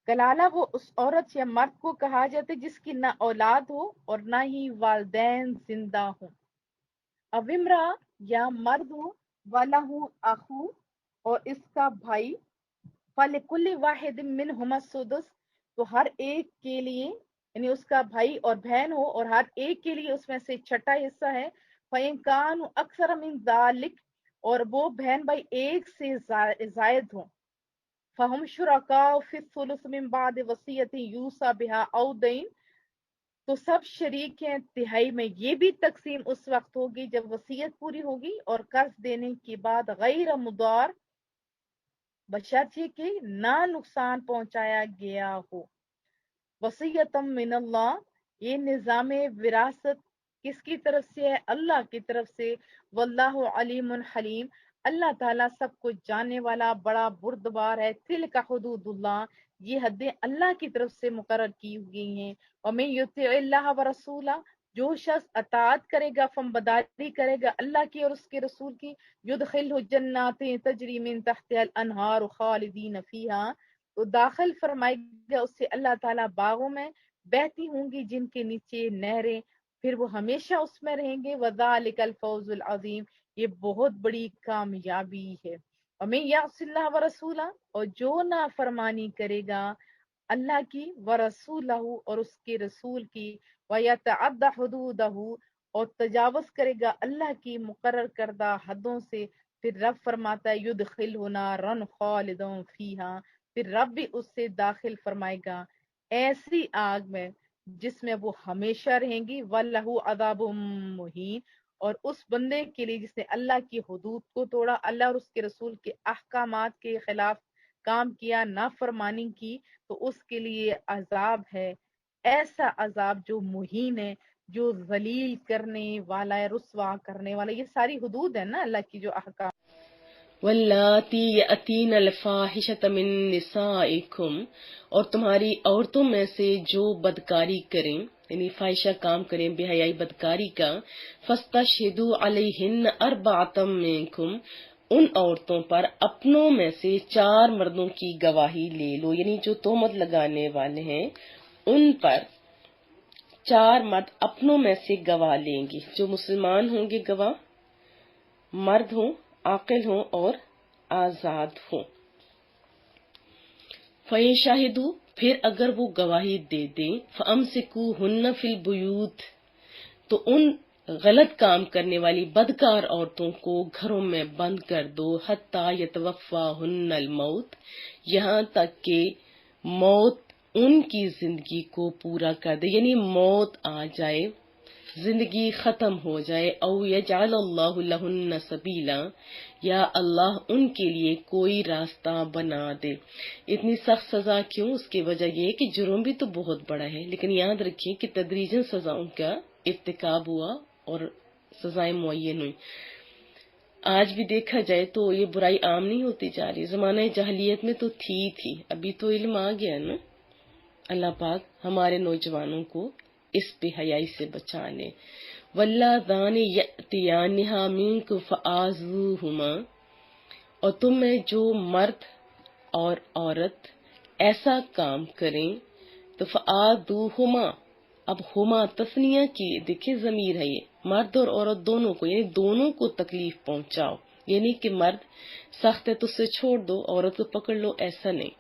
کلالہ وہ اس عورت یا مرد کو کہا جاتا ہے جس کی نہ اولاد ہو اور نہ ہی والدین زندہ ہوں۔ اومرا، یا مرد ہو، والا ہوں اخو، اور اس کا بھائی، فلکل واحد منہما السدس، تو ہر ایک کے لیے یعنی اس کا بھائی اور بہن ہو اور ہر ایک کے لیے اس میں سے چھٹا حصہ ہے۔ فَإِن كَانُوا أَكْثَرَ مِن ذَلِكَ، اور وہ بہن بھائی ایک سے زائد ہوں، فَهُمْ شُرَكَاءُ فِي الثُّلُثِ مِن بَعْدِ وَصِيَّةٍ يُوصَى بِهَا أَوْ دَيْنٍ، تو سب شریک ہیں تہائی میں۔ یہ بھی تقسیم اس وقت ہوگی جب وصیت پوری ہوگی اور قرض دینے کے بعد غیر مضار، بشرط یہ کہ نہ نقصان پہنچایا گیا ہو۔ وصیتم من اللہ، یہ نظام وراثت کس کی طرف سے ہے؟ اللہ کی طرف سے۔ واللہ علیم حلیم، اللہ تعالیٰ سب کچھ جاننے والا بڑا بردبار ہے۔ تلک حدود اللہ، یہ حدیں اللہ کی طرف سے مقرر کی گئی ہیں۔ ومن یطع اللہ ورسولہ، جو شخص اطاعت کرے گا، فرمانبرداری کرے گا اللہ کی اور اس کے رسول کی، یدخلہ جنات تجری من تحتها الانہار خالدین فیہا، تو داخل فرمائے گا اس سے اللہ تعالیٰ باغوں میں بہتی ہوں گی جن کے نیچے نہریں، پھر وہ ہمیشہ اس میں رہیں گے۔ وذالک الفوز العظیم، یہ بہت بڑی کامیابی ہے۔ ومن یعص اللہ ورسولہ، اور جو نافرمانی کرے گا اللہ کی، ورسولہ اور اس کے رسول کی، ویتعد حدودہ اور تجاوز کرے گا اللہ کی مقرر کردہ حدوں سے، پھر رب فرماتا ہے یدخلہ نارا خالدا فیہا، پھر رب بھی اس سے داخل فرمائے گا ایسی آگ میں جس میں وہ ہمیشہ رہیں گی۔ وَلَهُ عَذَابٌ مُّہِینٌ، اور اس بندے کے لیے جس نے اللہ کی حدود کو توڑا، اللہ اور اس کے رسول کے احکامات کے خلاف کام کیا، نافرمانی کی، تو اس کے لیے عذاب ہے، ایسا عذاب جو مہین ہے، جو ذلیل کرنے والا ہے، رسوا کرنے والا۔ یہ ساری حدود ہے نا اللہ کی جو احکام۔ واللاتی یأتین الفاحشۃ من نسائکم، اور تمہاری عورتوں میں سے جو بدکاری کریں، یعنی فاحشہ کام کریں، بے حیائی بدکاری کا، فاستشہدوا علیہن اربعۃ منکم، ان عورتوں پر اپنوں میں سے 4 مردوں کی گواہی لے لو، یعنی جو تہمت لگانے والے ہیں ان پر 4 مرد اپنوں میں سے گواہ لیں گے، جو مسلمان ہوں گے گواہ، مرد ہوں، عاقل ہوں اور آزاد ہوں۔ فَإِن شَهِدُوا، پھر اگر وہ گواہی دے دیں، فَأَمْسِكُوهُنَّ فِي الْبُيُوتِ، تو ان غلط کام کرنے والی بدکار عورتوں کو گھروں میں بند کر دو، حَتَّى يَتَوَفَّاهُنَّ الْمَوْتُ، یہاں تک کہ موت ان کی زندگی کو پورا کر دے، یعنی موت آ جائے، زندگی ختم ہو جائے۔ او یجعل اللہ لہن سبیلا، یا اللہ ان کے لیے کوئی راستہ بنا دے۔ اتنی سخت سزا کیوں؟ اس کی وجہ یہ کہ جرم بھی تو بہت بڑا ہے، لیکن یاد رکھیں کہ تدریجاً سزاؤں کا ارتکاب ہوا اور سزائیں معین ہوئی۔ آج بھی دیکھا جائے تو یہ برائی عام نہیں ہوتی جا رہی، زمانہ جاہلیت میں تو تھی، ابھی تو علم آ گیا نا۔ اللہ پاک ہمارے نوجوانوں کو اس بے حیائی سے بچانے۔ واللذان یأتیانہا منکم فآذوہما، اور تم میں جو مرد اور عورت ایسا کام کریں تو فآذوہما، اب ہما تثنیہ کی دیکھیں ضمیر ہے، یہ مرد اور عورت دونوں کو، یعنی دونوں کو تکلیف پہنچاؤ، یعنی کہ مرد سخت ہے تو اسے چھوڑ دو، عورت کو پکڑ لو، ایسا نہیں۔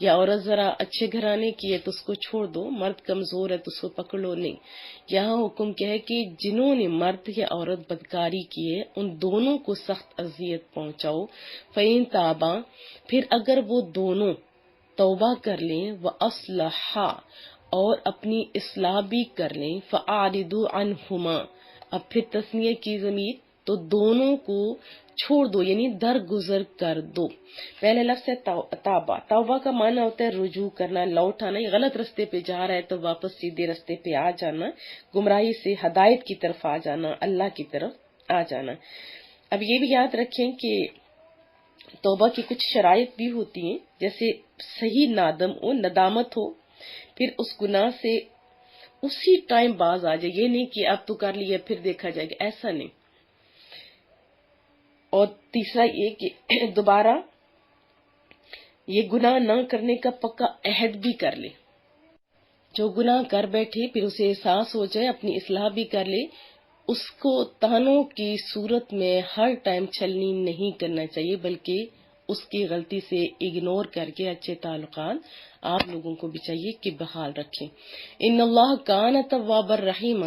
یا عورت ذرا اچھے گھرانے کی ہے تو اس کو چھوڑ دو، مرد کمزور ہے تو اس کو پکڑ لو، نہیں۔ یہاں حکم کیا ہے کہ جنہوں نے مرد یا عورت بدکاری کی ہے ان دونوں کو سخت اذیت پہنچاؤ۔ فَإِن تابا، پھر اگر وہ دونوں توبہ کر لیں، وَأَصْلَحا، اور اپنی اصلاح بھی کر لیں، فَأَعْرِضُوا عَنْهُمَا، اب پھر تثنیہ کی ضمیر، تو دونوں کو چھوڑ دو، یعنی درگزر کر دو۔ پہلے لفظ ہے توبہ، توبہ کا معنی ہوتا ہے رجوع کرنا، لوٹ آنا، یہ غلط رستے پہ جا رہا ہے تو واپس سیدھے رستے پہ آ جانا، گمراہی سے ہدایت کی طرف آ جانا، اللہ کی طرف آ جانا۔ اب یہ بھی یاد رکھیں کہ توبہ کی کچھ شرائط بھی ہوتی ہیں، جیسے صحیح ندامت ہو، پھر اس گناہ سے اسی ٹائم باز آ جائے، یہ نہیں کہ اب تو کر لیا پھر دیکھا جائے گا، ایسا نہیں۔ اور تیسرا یہ کہ دوبارہ یہ گناہ نہ کرنے کا پکا عہد بھی کر لے، جو گناہ کر بیٹھے پھر اسے احساس ہو جائے، اپنی اصلاح بھی کر لے، اس کو تانوں کی صورت میں ہر ٹائم چھلنی نہیں کرنا چاہیے، بلکہ اس کی غلطی سے اگنور کر کے اچھے تعلقات آپ لوگوں کو بھی چاہیے کہ بحال رکھیں۔ ان اللہ کان تواب الرحیم،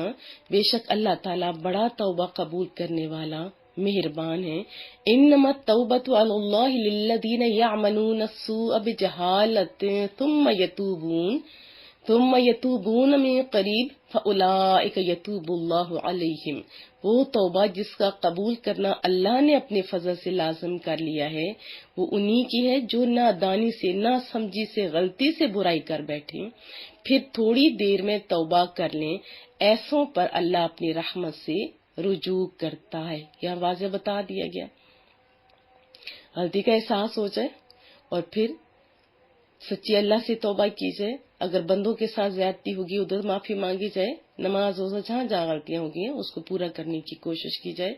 بے شک اللہ تعالیٰ بڑا توبہ قبول کرنے والا مہربان ہے۔ انما التوبۃ علی اللہ للذین یعملون السوء بجہالۃ ثم یتوبون، ثم یتوبون من قریب فاولئک یتوب اللہ علیہم، وہ توبہ جس کا قبول کرنا اللہ نے اپنے فضل سے لازم کر لیا ہے وہ انہی کی ہے جو نادانی سے، نہ سمجھی سے، غلطی سے برائی کر بیٹھیں پھر تھوڑی دیر میں توبہ کر لیں، ایسوں پر اللہ اپنی رحمت سے رجوع کرتا ہے۔ یہاں واضح بتا دیا گیا، غلطی کا احساس ہو جائے اور پھر سچی اللہ سے توبہ کی جائے، اگر بندوں کے ساتھ زیادتی ہوگی ادھر معافی مانگی جائے، نماز روزہ جہاں جہاں غلطیاں ہوگی ہیں اس کو پورا کرنے کی کوشش کی جائے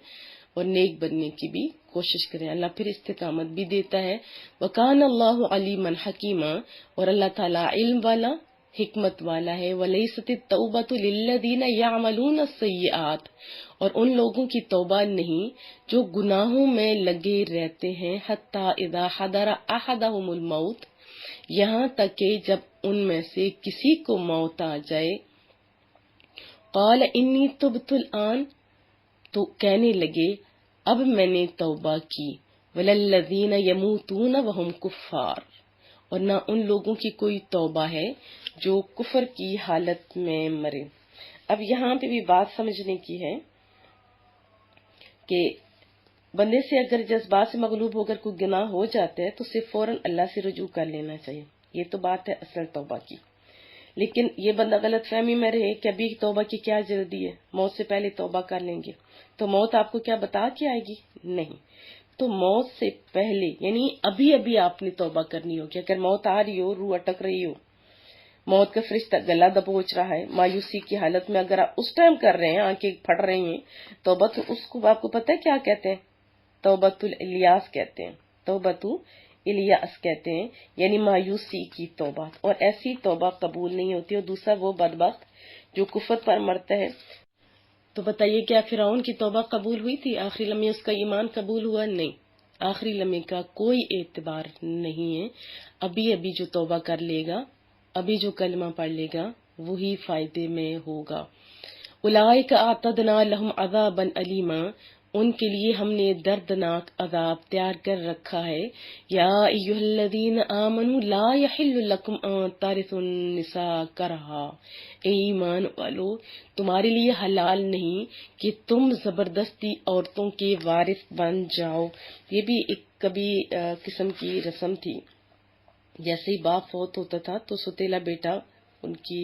اور نیک بننے کی بھی کوشش کریں، اللہ پھر استقامت بھی دیتا ہے۔ وَكَانَ اللَّهُ عَلِيمًا حَكِيمًا، اور اللہ تعالیٰ علم والا، حکمت والا ہے۔ وَلَيْسَتِ التَّوْبَةُ لِلَّذِينَ يَعْمَلُونَ السَّيِّئَاتِ، اور ان لوگوں کی توبہ نہیں جو گناہوں میں لگے رہتے ہیں، حَتَّى إِذَا حَضَرَ أَحَدَهُمُ الْمَوْتُ، یہاں تک کہ جب ان میں سے کسی کو موت آ جائے، قال انی تبت الآن، تو کہنے لگے اب میں نے توبہ کی، وللذین یموتون وہم کفار، اور نہ ان لوگوں کی کوئی توبہ ہے جو کفر کی حالت میں مرے۔ اب یہاں پہ بھی بات سمجھنے کی ہے کہ بندے سے اگر جذبات سے مغلوب ہو کر کوئی گناہ ہو جاتا ہے تو اسے فوراً اللہ سے رجوع کر لینا چاہیے، یہ تو بات ہے اصل توبہ کی۔ لیکن یہ بندہ غلط فہمی میں رہے کہ ابھی توبہ کی کیا جلدی ہے، موت سے پہلے توبہ کر لیں گے، تو موت آپ کو کیا بتا کے آئے گی؟ نہیں، تو موت سے پہلے یعنی ابھی ابھی آپ نے توبہ کرنی ہوگی۔ اگر موت آ رہی ہو، روح اٹک رہی ہو، موت کا فرشتہ گلا دبوچ رہا ہے، مایوسی کی حالت میں اگر آپ اس ٹائم کر رہے ہیں، آنکھیں پھٹ رہی ہیں توبہ، تو اس کو آپ کو پتہ ہے کیا کہتے ہیں؟ توبۃ الیاس کہتے ہیں، توبۃ الیاس کہتے ہیں، یعنی مایوسی کی توبہ، اور ایسی توبہ قبول نہیں ہوتی۔ اور دوسرا وہ بدبخت جو کفر پر مرتا ہے، تو بتائیے کیا فرعون کی توبہ قبول ہوئی تھی؟ آخری لمحے اس کا ایمان قبول ہوا؟ نہیں، آخری لمحے کا کوئی اعتبار نہیں ہے۔ ابھی ابھی جو توبہ کر لے گا، ابھی جو کلمہ پڑھ لے گا وہی فائدے میں ہوگا۔ اولئک اعتدنا لہم عذابا الیما، ان کے لیے ہم نے دردناک عذاب تیار کر رکھا ہے۔ یا ایھا الذین آمنوا لا یحل لکم ان ترثوا النساء کرہا، اے ایمان والو تمہارے لیے حلال نہیں کہ تم زبردستی عورتوں کے وارث بن جاؤ۔ یہ بھی ایک کبھی قسم کی رسم تھی، جیسے ہی باپ فوت ہوتا تھا تو ستیلا بیٹا ان کی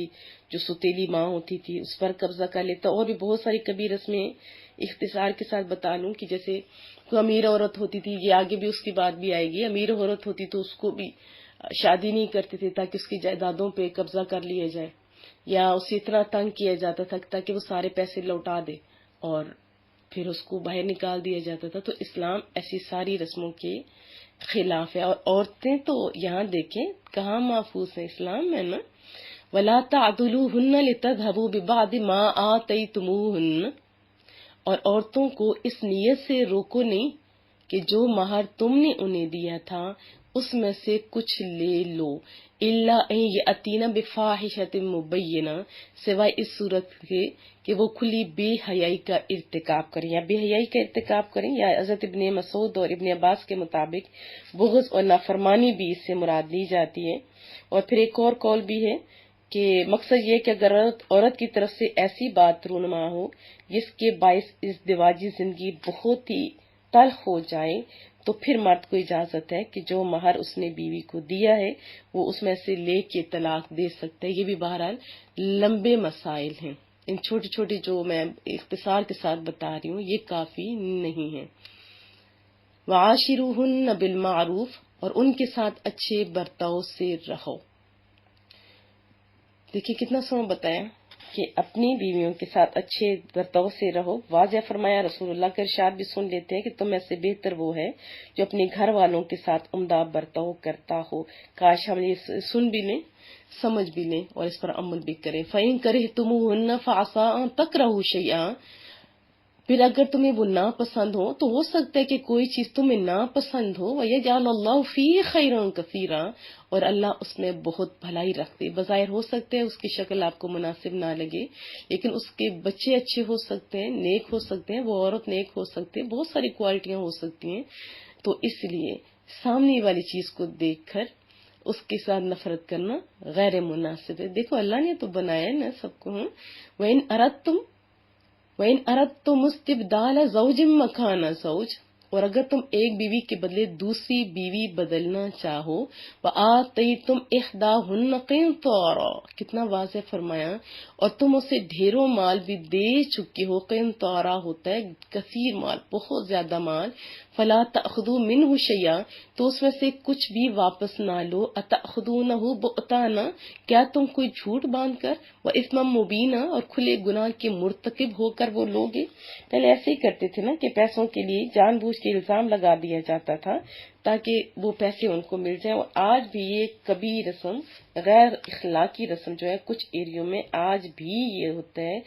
جو ستیلی ماں ہوتی تھی اس پر قبضہ کر لیتا۔ اور بھی بہت ساری کبھی رسمیں اختصار کے ساتھ بتا لوں کہ جیسے کوئی امیر عورت ہوتی تھی، یہ آگے بھی اس کی بات بھی آئے گی، امیر عورت ہوتی تو اس کو بھی شادی نہیں کرتے تھے تاکہ اس کی جائیدادوں پہ قبضہ کر لیا جائے، یا اسے اتنا تنگ کیا جاتا تھا تاکہ وہ سارے پیسے لوٹا دے اور پھر اس کو باہر نکال دیا جاتا تھا۔ تو اسلام ایسی ساری رسموں کے خلاف ہے۔ اور عورتیں تو یہاں دیکھیں کہاں محفوظ ہیں اسلام میں نا، وَلَا تَعْضُلُوهُنَّ لِتَذْهَبُوا بِبَعْضِ مَا آتَيْتُمُوهُنَّ، اور عورتوں کو اس نیت سے روکو نہیں کہ جو مہر تم نے انہیں دیا تھا اس میں سے کچھ لے لو، الا ان یاتین بفاحشۃ مبینہ، سوائے اس صورت کے کہ وہ کھلی بے حیائی کا ارتکاب کریں، یا بے حیائی کا ارتکاب کریں، یا حضرت ابن مسعود اور ابن عباس کے مطابق بغض اور نافرمانی بھی اس سے مراد لی جاتی ہے۔ اور پھر ایک اور قول بھی ہے کہ مقصد یہ کہ اگر عورت کی طرف سے ایسی بات رونما ہو جس کے باعث ازدواجی زندگی بہت ہی تلخ ہو جائے تو پھر مرد کو اجازت ہے کہ جو مہر اس نے بیوی کو دیا ہے وہ اس میں سے لے کے طلاق دے سکتا ہے۔ یہ بھی بہرحال لمبے مسائل ہیں، ان چھوٹی چھوٹی جو میں اختصار کے ساتھ بتا رہی ہوں یہ کافی نہیں ہے۔ وعاشروہن بالمعروف، اور ان کے ساتھ اچھے برتاؤ سے رہو۔ دیکھیے کتنا سونا بتایا کہ اپنی بیویوں کے ساتھ اچھے برتاؤ سے رہو، واضح فرمایا۔ رسول اللہ کا ارشاد بھی سن لیتے ہیں کہ تم میں سے بہتر وہ ہے جو اپنے گھر والوں کے ساتھ عمدہ برتاؤ کرتا ہو۔ کاش ہم یہ سن بھی لیں، سمجھ بھی لیں اور اس پر عمل بھی کریں۔ فَإِن كَرِهْتُمُوهُنَّ فَعَسَىٰ أَن تَكْرَهُوا شَيْئًا، پھر اگر تمہیں وہ ناپسند ہو تو ہو سکتا ہے کہ کوئی چیز تمہیں ناپسند ہو، وَيَجْعَلَ اللَّهُ فِيهِ خَيْرًا كَثِيرًا، اور اللہ اس میں بہت بھلائی رکھتے۔ بظاہر ہو سکتے ہیں اس کی شکل آپ کو مناسب نہ لگے، لیکن اس کے بچے اچھے ہو سکتے ہیں، نیک ہو سکتے ہیں، وہ عورت نیک ہو سکتے ہیں، بہت ساری کوالٹیاں ہو سکتی ہیں۔ تو اس لیے سامنے والی چیز کو دیکھ کر اس کے ساتھ نفرت کرنا غیر مناسب ہے. دیکھو اللہ نے تو بنایا نا سب کو. وَإِنْ أَرَدْتُمُ اسْتِبْدَالَ زَوْجٍ مَكَانَ زَوْجٍ، اور اگر تم ایک بیوی کے بدلے دوسری بیوی بدلنا چاہو، وَآتَيْتُمْ إِحْدَاهُنَّ قِنْطَارًا، کتنا واضح فرمایا، اور تم اسے ڈھیروں مال بھی دے چکے ہو. قنطارا ہوتا ہے کثیر مال، بہت زیادہ مال. فلا تأخذوا منه شیئا، تو اس میں سے کچھ بھی واپس نہ لو. اتأخذونه بہتانا، کیا تم کوئی جھوٹ باندھ کر، واثما مبینا، اور کھلے گناہ کے مرتکب ہو کر وہ لوگ. پہلے ایسے ہی کرتے تھے نا کہ پیسوں کے لیے جان بوجھ کے الزام لگا دیا جاتا تھا تاکہ وہ پیسے ان کو مل جائیں. اور آج بھی یہ کبھی رسم، غیر اخلاقی رسم جو ہے کچھ ایریوں میں آج بھی یہ ہوتا ہے.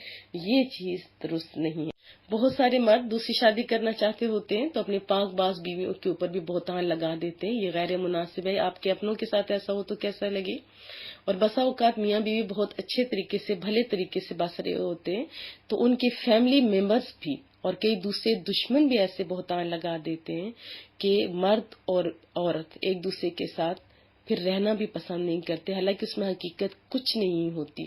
یہ چیز درست نہیں ہے. بہت سارے مرد دوسری شادی کرنا چاہتے ہوتے ہیں تو اپنے پاک باز بیویوں کے اوپر بھی بہتان لگا دیتے ہیں. یہ غیر مناسب ہے. آپ کے اپنوں کے ساتھ ایسا ہو تو کیسا لگے. اور بسا اوقات میاں بیوی بہت اچھے طریقے سے، بھلے طریقے سے بس رہے ہوتے ہیں تو ان کے فیملی ممبرز بھی اور کئی دوسرے دشمن بھی ایسے بہتان لگا دیتے ہیں کہ مرد اور عورت ایک دوسرے کے ساتھ پھر رہنا بھی پسند نہیں کرتے، حالانکہ اس میں حقیقت کچھ نہیں ہوتی.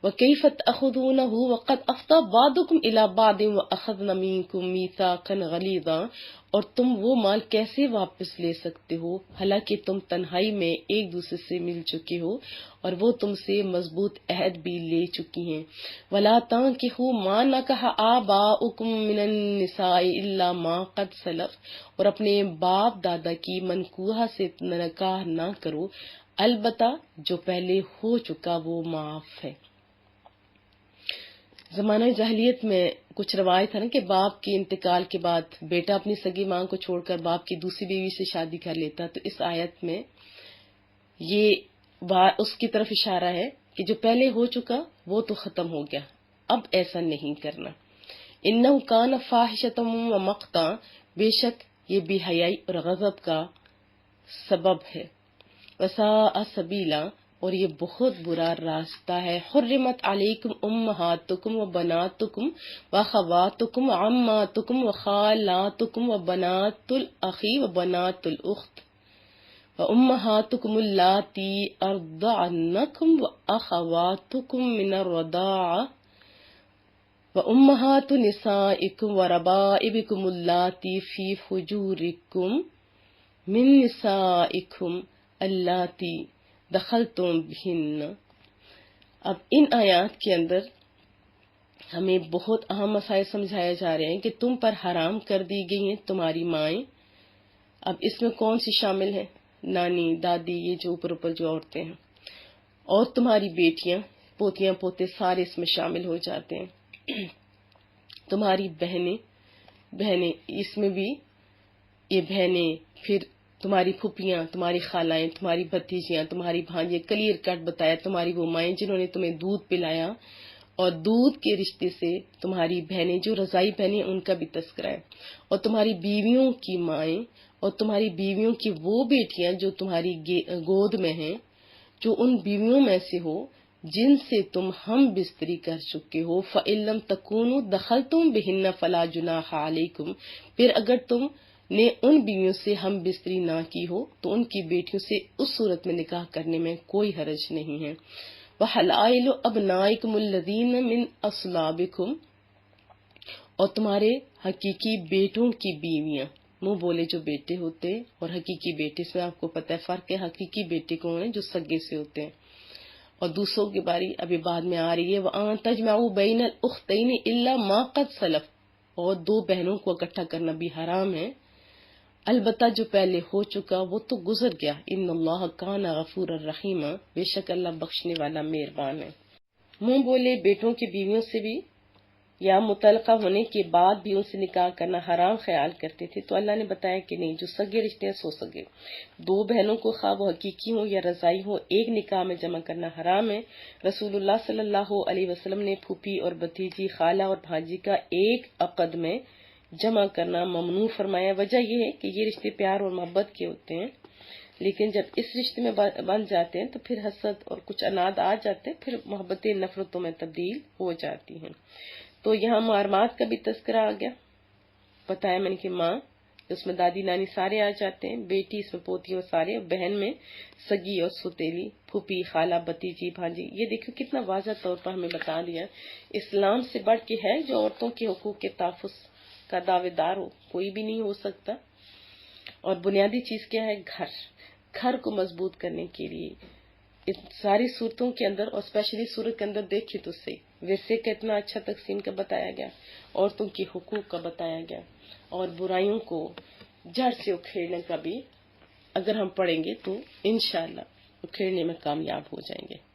وَكَيْفَ تَأْخُذُونَهُ وَقَدْ أَفْضَىٰ بَعْضُكُمْ إِلَىٰ بَعْضٍ وَأَخَذْنَ مِنكُم مِيثَاقًا غَلِيظًا، اور تم وہ مال کیسے واپس لے سکتے ہو حالانکہ تم تنہائی میں ایک دوسرے سے مل چکے ہو اور وہ تم سے مضبوط عہد بھی لے چکی ہیں. وَلَا تَنكِحُوا مَا نَكَحَ آبَاؤُكُم مِّنَ النِّسَاءِ إِلَّا مَا قَدْ سَلَفَ، اور اپنے باپ دادا کی منکوحہ سے نکاح نہ کرو البتہ جو پہلے ہو چکا وہ معاف ہے. زمانہ جاہلیت میں کچھ روایت ہے نا کہ باپ کے انتقال کے بعد بیٹا اپنی سگی ماں کو چھوڑ کر باپ کی دوسری بیوی سے شادی کر لیتا. تو اس آیت میں یہ اس کی طرف اشارہ ہے کہ جو پہلے ہو چکا وہ تو ختم ہو گیا، اب ایسا نہیں کرنا. انہ کان فاحشۃ و مقتا، بے شک یہ بے حیائی اور غضب کا سبب ہے. وساء سبیلا، اور یہ بہت برا راستہ ہے. حرمت علیکم امہاتکم و بناتکم و خواتکم و عماتکم و خالاتکم و بنات الاخی و بنات الاخت و امہاتکم اللاتی ارضعنکم و اخواتکم من الرضاعہ و امہات نسائکم و ربائبکم اللاتی فی حجورکم من نسائکم اللاتی دخلتم بہن. اب ان آیات کے اندر ہمیں بہت اہم مسائل سمجھائے جا رہے ہیں کہ تم پر حرام کر دی گئی ہیں تمہاری مائیں. اب اس میں کون سی شامل ہیں؟ نانی، دادی، یہ جو اوپر جو عورتیں ہیں، اور تمہاری بیٹیاں، پوتیاں، پوتے سارے اس میں شامل ہو جاتے ہیں. تمہاری بہنیں اس میں بھی، یہ بہنیں، پھر تمہاری پھوپھیاں، تمہاری خالائیں، تمہاری بھتیجیاں، تمہاری بھانجے، کلیئر کٹ بتایا. تمہاری وہ مائیں جنہوں نے تمہیں دودھ پلایا، اور دودھ کے رشتے سے تمہاری بہنیں جو رضائی بہنیں ان کا بھی تذکرہ ہے، اور تمہاری بیویوں کی مائیں، اور تمہاری بیویوں کی وہ بیٹیاں جو تمہاری گود میں ہیں، جو ان بیویوں میں سے ہو جن سے تم ہم بستری کر چکے ہو. فَإِن لَّمْ تَكُونُوا دَخَلْتُم بِهِنَّ فَلَا جُنَاحَ عَلَيْكُمْ، پھر اگر تم نے ان بیویوں سے ہم بستری نہ کی ہو تو ان کی بیٹیوں سے اس صورت میں نکاح کرنے میں کوئی حرج نہیں ہے. وَحَلَائِلُ أَبْنَائِكُمُ الَّذِينَ مِنْ أَصْلَابِكُمْ، اور تمہارے حقیقی بیٹوں کی بیویاں، منہ بولے جو بیٹے ہوتے ہیں اور حقیقی بیٹے، اس میں آپ کو پتہ ہے فرق ہے. حقیقی بیٹے کون ہیں؟ جو سگے سے ہوتے ہیں، اور دوسروں کی باری ابھی بعد میں آ رہی ہے. وَأَن تَجْمَعُوا بَيْنَ الْأُخْتَيْنِ إِلَّا مَا قَدْ سَلَفَ، اور دو بہنوں کو اکٹھا کرنا بھی حرام ہے البتہ جو پہلے ہو چکا وہ تو گزر گیا. ان اللہ کان غفور الرحیم، بے شک اللہ بخشنے والا مہربان ہے. منہ بولے بیٹوں کی بیویوں سے بھی یا متعلقہ ہونے کے بعد بھی ان سے نکاح کرنا حرام خیال کرتے تھے تو اللہ نے بتایا کہ نہیں، جو سگے رشتے ہیں سو سگے. دو بہنوں کو خواہ وہ حقیقی ہو یا رضائی ہو ایک نکاح میں جمع کرنا حرام ہے. رسول اللہ صلی اللہ علیہ وسلم نے پھوپھی اور بھتیجی، خالہ اور بھانجی کا ایک عقد میں جمع کرنا ممنوع فرمایا. وجہ یہ ہے کہ یہ رشتے پیار اور محبت کے ہوتے ہیں، لیکن جب اس رشتے میں بن جاتے ہیں تو پھر حسد اور کچھ اناد آ جاتے ہیں، پھر محبتیں نفرتوں میں تبدیل ہو جاتی ہیں. تو یہاں محرمات کا بھی تذکرہ آ گیا. بتایا میں نے کہ ماں، اس میں دادی نانی سارے آ جاتے ہیں، بیٹی اس میں پوتی اور سارے، بہن میں سگی اور ستیلی، پھوپھی، خالہ، بتیجی، بھانجی۔ یہ دیکھو کتنا واضح طور پر ہمیں بتا دیا اسلام سے بڑھ کے ہے جو عورتوں کے حقوق کے تحفظ کا دعوے دار ہو، کوئی بھی نہیں ہو سکتا۔ اور بنیادی چیز کیا ہے؟ گھر کو مضبوط کرنے کے لیے اس ساری صورتوں کے اندر اور اسپیشلی صورت کے اندر دیکھیے تو صحیح ویسے کتنا اچھا تقسیم کا بتایا گیا، عورتوں کے حقوق کا بتایا گیا، اور برائیوں کو جڑ سے اکھیڑنے کا بھی اگر ہم پڑھیں گے تو انشاءاللہ اکھیڑنے میں کامیاب ہو جائیں گے۔